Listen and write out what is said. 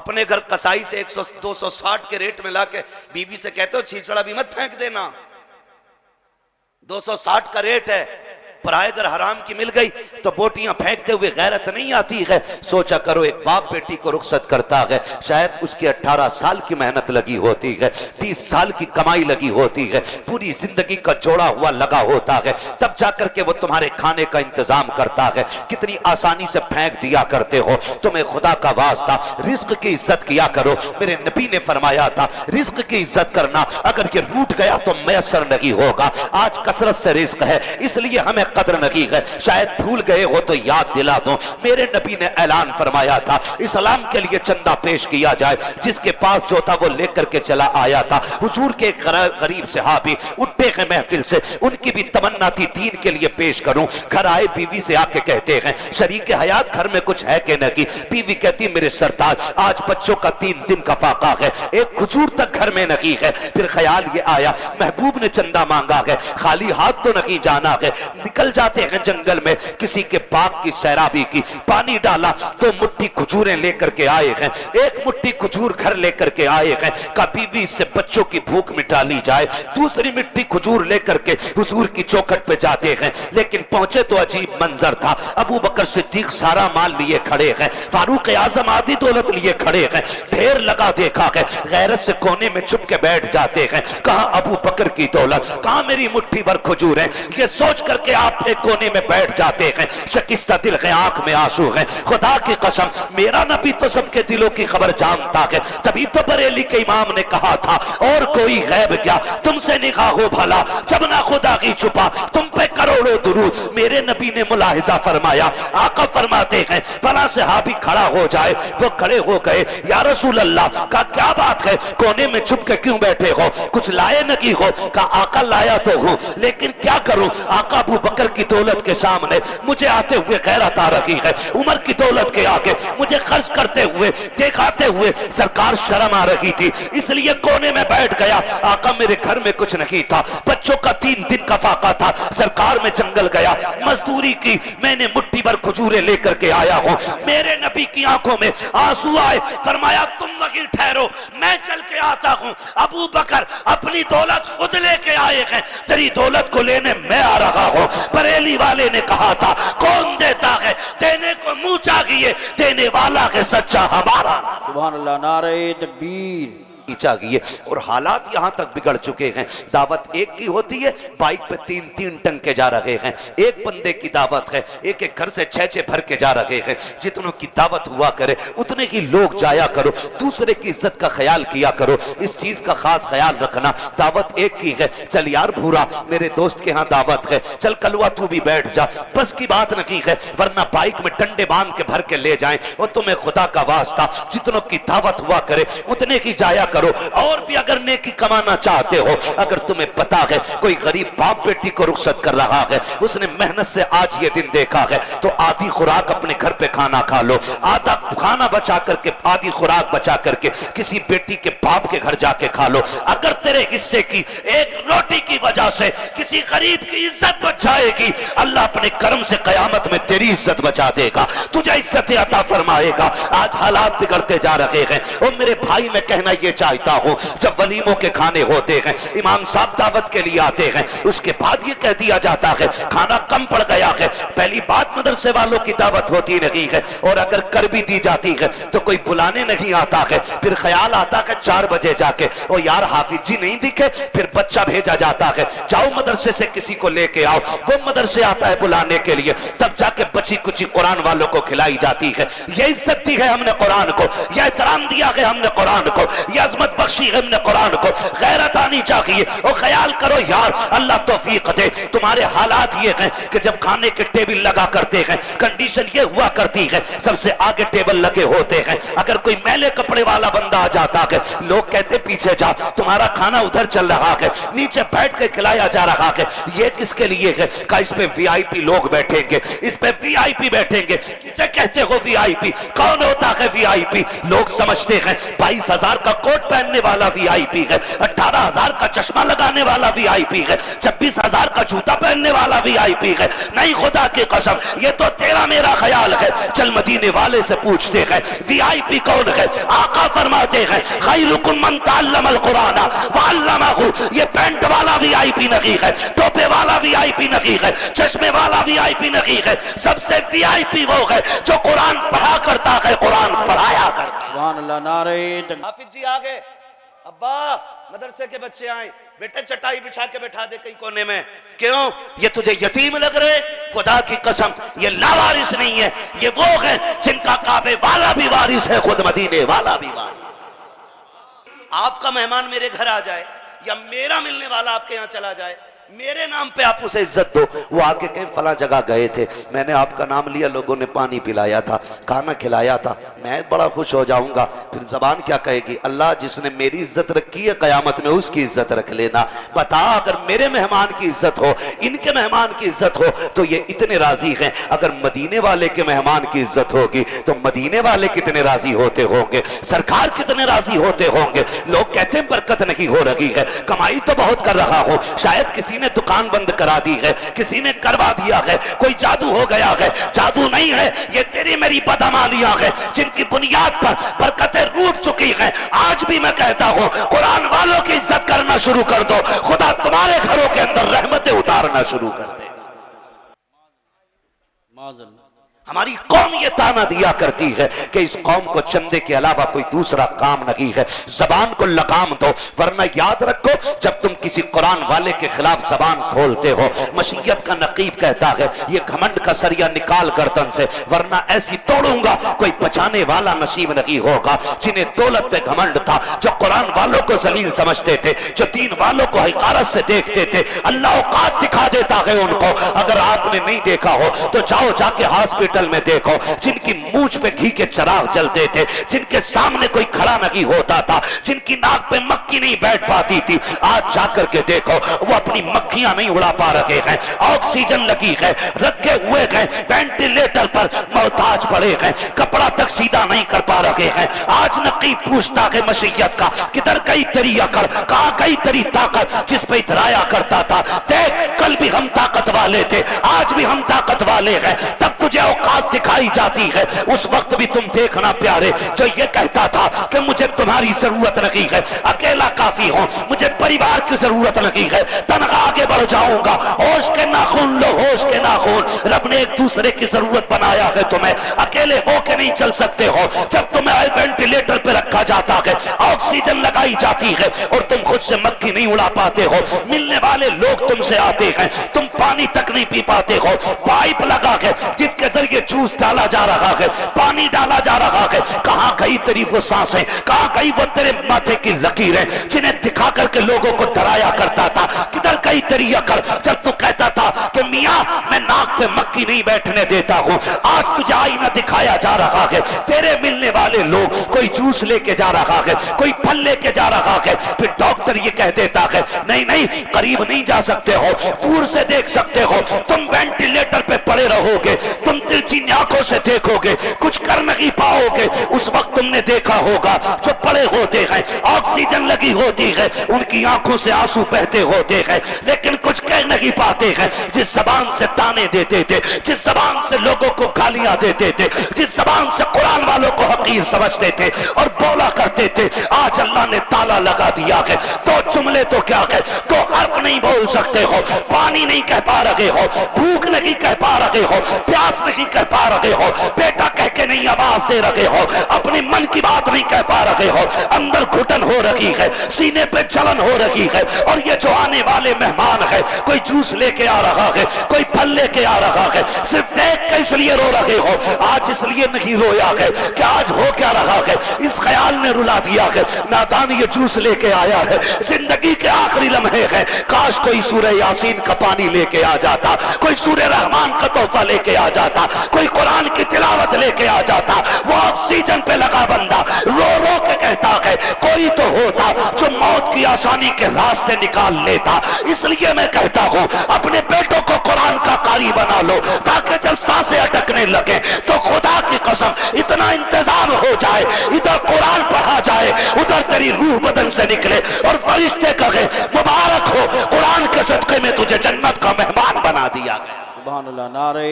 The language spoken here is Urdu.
اپنے گھر کسائی سے 260 کے ریٹ میں لا کے بیوی سے کہتے ہو چھیچڑا بھی مت پھینک دینا، 260 کا ریٹ ہے، پرائے اگر حرام کی مل گئی تو بوٹیاں پھینکتے ہوئے غیرت نہیں آتی ہے؟ سوچا کرو ایک باپ بیٹی کو رخصت کرتا ہے، شاید اس کے 18 سال کی محنت لگی ہوتی ہے، 20 سال کی کمائی لگی ہوتی ہے، پوری زندگی کا جوڑا ہوا لگا ہوتا ہے، تب جا کر کے وہ تمہارے کھانے کا انتظام کرتا ہے، کتنی آسانی سے پھینک دیا کرتے ہو۔ تمہیں خدا کا واسطہ رزق کی عزت کیا کرو، میرے نبی نے فرمایا تھا رزق کی عزت کرنا، اگر یہ روٹ گیا تو میسر نہیں ہوگا۔ آج کثرت سے رزق ہے اس لیے ہمیں قدر نہیں ہے، شاید بھول گئے ہو تو یاد دلا دوں، میرے نبی نے اعلان فرمایا تھا اسلام کے لیے چندہ پیش کیا جائے، جس کے پاس جو تھا وہ لے کر کے چلا آیا تھا۔ حضور کے ایک غریب صحابی اٹھے ہیں محفل سے، ان کی بھی تمنا تھی دین کے لیے پیش کروں، گھر آئے بیوی سے آ کے کہتے ہیں شریک حیات گھر میں کچھ ہے کہ نہیں؟ بیوی کہتی میرے سرتاج آج بچوں کا 3 دن کا فاقہ ہے، ایک کھجور تک گھر میں نہیں ہے۔ پھر خیال یہ آیا محبوب نے چندہ مانگا ہے، خالی ہاتھ تو نہیں جانا ہے، نکل جاتے ہیں جنگل میں کسی کے باغ کی سیرابی کی، پانی ڈالا تو مٹھی کھجوریں لے کر کے آئے ہیں، ایک مٹھی کھجور گھر لے کر کے آئے ہیں، کہا بیوی سے بچوں کی بھوک مٹا لی جائے۔ دوسری مٹھی کھجور لے کر کے حضور کی چوکھٹ پہ جاتے ہیں، لیکن پہنچے تو عجیب منظر تھا، ابو بکر صدیق سارا مال لیے کھڑے ہیں، فاروق اعظم آدھی دولت لیے کھڑے ہیں، ڈھیر لگا دیکھا ہے، غیرت سے کونے میں چھپ کے بیٹھ جاتے ہیں، کہاں ابو بکر کی دولت، کہاں میری مٹھی بھر کھجور ہے؟ یہ سوچ کر کے آپ ایک کونے میں بیٹھ جاتے ہیں، شکستہ دل ہے، آنکھ میں آنسو ہے، خدا کی قسم میرا نبی تو سب کے دلوں کی خبر جانتا ہے، تبھی تو بریلی کے امام نے کہا تھا اور کوئی غیب کیا تم سے نگاہو بھلا جب نہ خدا کی چھپا تم پہ کروڑوں درود۔ میرے نبی نے ملاحظہ فرمایا، آقا فرماتے ہیں فلاں صحابی کھڑا ہو جائے، وہ کھڑے ہو گئے، یا رسول اللہ کا کیا بات ہے کونے میں چھپ کے کیوں بیٹھے ہو، کچھ لائے نہیں ہو؟ کہا آقا لایا تو ہوں لیکن کیا کروں، آقا ابو بکر کی دولت کے سامنے مجھے آتے ہوئے غیرت آ رہی ہے، عمر کی دولت کے آگے مجھے خرچ کرتے ہوئے دکھاتے ہوئے سرکار شرم آ رہی تھی، اس لیے کونے میں بیٹھ گیا۔ آقا میرے گھر میں کچھ نہیں تھا، بچوں کا 3 دن کا فاقہ تھا، سرکار میں جنگل گیا، مزدوری کی، میں نے مٹھی بھر کھجوریں لے کر کے آیا ہوں۔ میرے نبی کی آنکھوں میں آنسو آئے، فرمایا تم وہیں ٹھہرو میں چل کے آتا ہوں، ابو بکر اپنی دولت خود لے کے آئے ہیں، تیری دولت کو لینے میں آ رہا ہوں۔ بریلی والے نے کہا تھا کون دیتا ہے دینے کو منہ چاہیے، دینے والا ہے سچا ہمارا۔ سبحان اللہ، نعرہ تکبیر۔ چاہیے اور حالات یہاں تک بگڑ چکے ہیں، دعوت ایک کی ہوتی ہے، بائک پہ 3 ٹنکے جا رہے ہیں، ایک بندے کی دعوت ہے، ایک گھر سے 6 بھر کے جا رہے ہیں، جتنوں کی دعوت ہوا کرے اتنے ہی لوگ جایا کرو، دوسرے کی عزت کا خیال کیا کرو، اس چیز کا خاص خیال رکھنا، دعوت ایک کی ہے، چل یار بھورا میرے دوست کے ہاں دعوت ہے، چل کلوا تو بھی بیٹھ جا، بس کی بات نہیں ہے، ورنہ بائک میں ڈنڈے باندھ کے بھر کے لے جائیں، اور تمہیں خدا کا واسطہ جتنوں کی دعوت ہوا کرے اتنے ہی جایا کرو۔ اور بھی اگر نیکی کمانا چاہتے ہو، اگر تمہیں پتا ہے کوئی غریب باپ بیٹی کو رخصت کر رہا ہے، اس نے محنت سے آج یہ دن دیکھا ہے، تو آدھی خوراک اپنے گھر پہ کھانا کھا لو، آدھا کھانا بچا کر کے، آدھی خوراک بچا کر کے کسی بیٹی کے باپ کے گھر جا کے کھا لو۔ اگر تیرے حصے کی ایک روٹی کی وجہ سے کسی غریب کی عزت بچ جائے گی، اللہ اپنے کرم سے قیامت میں تیری عزت بچا دے گا، تجھے عزت عطا فرمائے گا۔ آج حالات بگڑتے جا رہے ہیں، اور میرے بھائی میں کہنا یہ چاہتا ہوں، جب ولیموں کے کھانے ہوتے ہیں، امام صاحب دعوت کے لیے آتے ہیں، اس کے بعد یہ کہہ دیا جاتا ہے کھانا کم پڑ گیا ہے، پہلی بات مدرسے والوں کی دعوت ہوتی نہیں ہے، اور اگر کر بھی دی جاتی ہے تو کوئی بلانے نہیں آتا ہے، پھر خیال آتا ہے 4 بجے جا کے او یار حافظ جی نہیں دکھے، پھر بچہ بھیجا جاتا ہے جاؤ مدرسے سے کسی کو لے کے آؤ، وہ مدرسے آتا ہے بلانے کے لیے، تب جا کے بچی کچی قرآن والوں کو کھلائی جاتی ہے۔ یہ عزت دی ہے ہم نے قرآن کو، یہ احترام دیا ہے ہم نے قرآن کو، یہ عظمت بخشی ہے ہم نے قرآن کو، غیرت آنی چاہیے۔ اور خیال کرو یار اللہ توفیق دے، تمہارے حالات یہ ہیں کہ جب کھانے کے ٹیبل لگا کرتے ہیں کنڈیشن یہ ہوا کرتی ہے سب سے آگے ٹیبل لگے ہوتے ہیں، اگر کوئی میلے کپڑے والا بندہ آ جاتا ہے لوگ کہتے پیچھے جا تمہارا کھانا ادھر چل رہا ہے، نیچے بیٹھ کے کھلایا جا رہا ہے، یہ کس کے لیے ہے؟ کہ اس پہ وی آئی پی لوگ بیٹھیں گے، اس پہ وی آئی پی بیٹھیں گے۔ کسے کہتے ہو وی آئی پی؟ کون ہوتا ہے وی آئی پی؟ لوگ سمجھتے ہیں 22,000 کا کوٹ پہننے والا وی آئی پی ہے، 18,000 کا چشمہ لگانے والا وی آئی پی ہے، 26,000 کا جوتا پہننے والا وی آئی پی ہے۔ نہیں خدا کی قسم یہ تو تیرا میرا خیال ہے، چل مدینے والے سے پوچھتے ہیں وی آئی پی کون ہے؟ آقا فرماتے ہیں خیرکم من تعلم القرآن وعلمہ، یہ پینٹ والا وی آئی پی نقیق ہے، ٹوپے والا وی آئی پی نقیق ہے، چشمے والا وی آئی پی نقیق ہے، سب سے وی آئی پی وہ ہے جو قرآن پڑھا کرتا ہے، قرآن پڑھایا کرتا ہے۔ سبحان اللہ، نعرہ تکبیر۔ حافظ جی آگے، ابا مدرسے کے بچے آئیں، بیٹے چٹائی بچھا کے بٹھا دے کئی کونے میں، کیوں؟ یہ تجھے یتیم لگ رہے؟ خدا کی قسم یہ لاوارث نہیں ہے، یہ وہ ہے جن کا کعبے والا بھی وارث ہے، خود مدینے والا بھی وارث ہے۔ آپ کا مہمان میرے گھر آ جائے یا میرا ملنے والا آپ کے یہاں چلا جائے، میرے نام پہ آپ اسے عزت دو۔ وہ آ کے کہیں فلاں جگہ گئے تھے، میں نے آپ کا نام لیا، لوگوں نے پانی پلایا تھا، کھانا کھلایا تھا، میں بڑا خوش ہو جاؤں گا۔ پھر زبان کیا کہے گی؟ اللہ جس نے میری عزت رکھی ہے قیامت میں اس کی عزت رکھ لینا۔ بتا اگر میرے مہمان کی عزت ہو، ان کے مہمان کی عزت ہو تو یہ اتنے راضی ہیں، اگر مدینے والے کے مہمان کی عزت ہوگی تو مدینے والے کتنے راضی ہوتے ہوں گے، سرکار کتنے راضی ہوتے ہوں گے۔ لوگ کہتے ہیں برکت نہیں ہو رہی ہے، کمائی تو بہت کر رہا ہوں، شاید کسی نے دکان بند کرا دی ہے، کسی نے کروا دیا ہے، کوئی جادو ہو گیا ہے۔ جادو نہیں ہے، یہ تیری میری بدعمالیاں ہے جن کی بنیاد پر برکتیں روٹ چکی ہیں۔ آج بھی میں کہتا ہوں قرآن والوں کی عزت کرنا شروع کر دو، خدا تمہارے گھروں کے اندر رحمتیں اتارنا شروع کر دے گا۔ معذل ہماری قوم یہ تانا دیا کرتی ہے کہ اس قوم کو چندے کے علاوہ کوئی دوسرا کام نہیں ہے، زبان کو لگام دو، ورنہ یاد رکھو جب تم کسی قرآن والے کے خلاف زبان کھولتے ہو، مشیت کا نقیب کہتا ہے یہ گھمنڈ کا سریا نکال گردن سے، ورنہ ایسی توڑوں گا کوئی بچانے والا نصیب نہیں ہوگا۔ جنہیں دولت پہ گھمنڈ تھا، جو قرآن والوں کو ذلیل سمجھتے تھے، جو دین والوں کو حقارت سے دیکھتے تھے، اللہ اوقات دکھا دیتا ہے ان کو۔ اگر آپ نے نہیں دیکھا ہو تو جاؤ جا کے ہاسپٹل میں دیکھو، جن کی مونچھ پہ گھی کے چراغ جلتے تھے، جن کے سامنے کوئی کھڑا نہیں ہوتا تھا، جن کی ناک پہ مکھی نہیں بیٹھ پاتی تھی، آج جا کر کے دیکھو وہ اپنی مکھیاں نہیں اڑا پا رہے ہیں، آکسیجن لگی ہے، رکھے ہوئے ہیں وینٹیلیٹر پر، محتاج پڑے ہیں، کپڑا تک سیدھا نہیں کر پا رہے ہیں۔ آج نقیب پوچھتا ہے مشیت کا کدھر گئی تیری عقل، کہاں گئی تیری طاقت جس پہ اترایا کرتا تھا؟ دیکھ کل بھی ہم طاقت والے تھے، آج بھی ہم طاقت والے ہیں، تب تجھے اوقات دکھائی جاتی ہے، اس وقت بھی تم دیکھنا پیارے جو یہ کہتا تھا کہ مجھے تمہاری ضرورت نہیں ہے، اکیلا کافی ہوں، مجھے پریوار کی ضرورت نہیں ہے، تنہا آگے بڑھ جاؤں گا۔ ہوش کے ناخن لو، ہوش کے ناخن، رب نے ایک دوسرے کی ضرورت بنایا ہے تمہیں، اکیلے ہو کے نہیں چل سکتے ہو۔ جب تمہیں وینٹیلیٹر پہ رکھا جاتا ہے، آکسیجن لگائی جاتی ہے اور تم خود سے مکھی نہیں اڑا پاتے ہو، ملنے والے لوگ تم سے آتے ہیں، تم پانی تک نہیں پی پاتے ہو، پائپ لگا ہے جس کے ذریعے جوس ڈالا جا رہا ہے، پانی ڈالا جا رہا ہے، کہاں گئی تیری وہ سانسیں، کہاں گئی وہ تیرے ماتھے کی لکیریں جنہیں دکھا کر کے لوگوں کو ڈرایا کرتا تھا؟ کدھر گئی تیری عقل جب تو کہتا تھا کہ میاں میں ناک پہ مکھی نہیں بیٹھنے دیتا ہوں؟ آج تجھے آئینہ دکھایا جا رہا ہے، تیرے ملنے والے لوگ کوئی جوس لے کے جا رہا ہے، کوئی پھل لے کے جا رہا ہے، پھر ڈاکٹر یہ کہہ دیتا ہے نہیں نہیں قریب نہیں جا سکتے ہو، دور سے دیکھ سکتے ہو، تم وینٹیلیٹر پہ پڑے رہو گے، تم ترچھی آنکھوں سے دیکھو گے، کچھ کر نہیں پاؤ گے۔ اس وقت تم نے دیکھا ہوگا جو پڑے ہوتے ہیں، آکسیجن لگی ہوتی ہے، ان کی آنکھوں سے آنسو بہتے ہوتے ہیں، لیکن کچھ کہہ نہیں پاتے ہیں۔ جس زبان سے تانے دیتے تھے، جس زبان سے لوگوں کو گالیاں دیتے تھے، جس زبان سے قرآن والوں کو حقیر سمجھتے تھے اور بولا کرتے تھے، آج اللہ نے تالا لگا دیا ہے۔ دو جملے تو کیا ہے، دو حرف نہیں بول سکتے ہو، پانی نہیں کہہ پا رہے ہو، بھوک نہیں کہہ پا رہے ہو، پیاس نہیں کہہ پا رہے ہو، بیٹا کہہ کے نہیں آواز دے رہے ہو، اپنی من کی بات نہیں کہہ پا رہے ہو، اندر گھٹن ہو رہی ہے، سینے پہ جلن ہو رہی ہے، اور یہ جو آنے والے مہمان ہے، کوئی جوس لے کے آ رہا ہے، کوئی پھل لے کے آ رہا ہے، صرف دیکھ کے اس لیے رو رہے ہو۔ آج اس لیے نہیں رویا ہے کہ آج ہو کیا رہا ہے، اس خیال نے رلا دیا ہے نادان یہ جوس لے کے آیا ہے، زندگی کے آخری لمحے ہیں، کاش کوئی سورہ یاسین کا پانی لے کے آ جاتا، کوئی سورہ رحمان کا تحفہ لے کے آ جاتا، کوئی قرآن کی تلاوت لے کے آ جاتا۔ وہ آکسیجن پہ لگا بندہ رو رو کے کہتا ہے کوئی تو ہوتا جو موت کی آسانی کے راستے نکال لیتا۔ اس لیے میں کہتا ہوں اپنے بیٹوں کو قرآن کا قاری بنا لو، تاکہ جب سانسیں اٹکنے لگے تو خدا کی قسم اتنا انتظام ہو جائے، ادھر قرآن پڑھا جائے، ادھر تیری روح بدن سے نکلے اور فرشتے کہے مبارک ہو، قرآن کے صدقے میں تجھے جنت کا مہمان بنا دیا گیا۔ سبحان اللہ، نعرہ